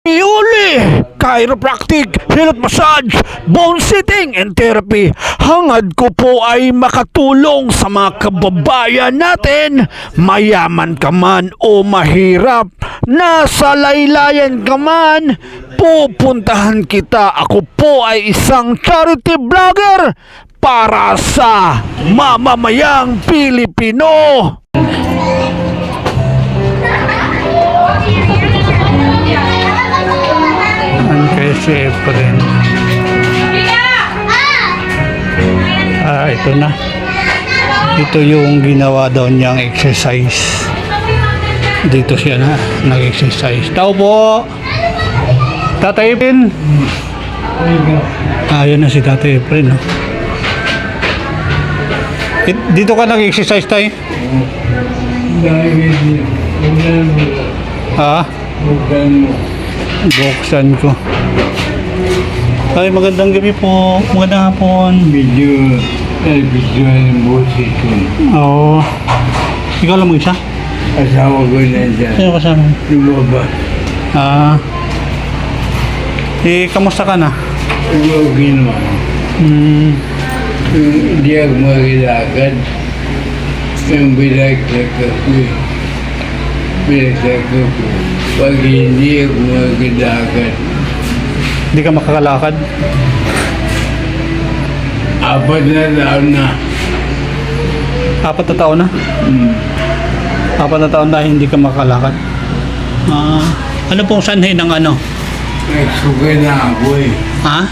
Iuli, chiropractic, health massage, bone sitting and therapy. Hangad ko po ay makatulong sa mga kababayan natin, mayaman ka man o mahirap, nasa laylayan ka man, pupuntahan kita. Ako po ay isang charity vlogger para sa mamamayang Pilipino. Si Efren. Ito na. Ito yung ginawa daw niyang exercise. Dito siya na nag-exercise. Tao po! Tatay Efren. Ayan na si Tatay Efren. No? Dito ka nag-exercise tayo? Ha? Buksan ko. Ay, magandang gabi po. Magandang hapon. Video ng busi ko. Oo. Ikaw lang mag-isa? Asawa ko na dyan. Sino kasama? Lumabas. Kamusta ka na? Okay naman. Hindi ako magilakad. Yung binagsak ako eh. Binagsak ako. Pag hindi ako magilakad. Hindi ka makakalakad? 4 na taon na. 4 na taon na? 4 na taon na hindi ka makakalakad? Ano pong sanhi ng ano? Nagsuka na ako eh. Ha?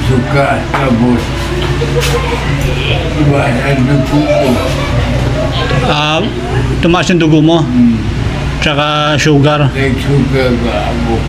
Suka, tapos. Diba, ang dugo ko. Tumaas yung dugo mo? Tsaka sugar? Nagsuka ka ako.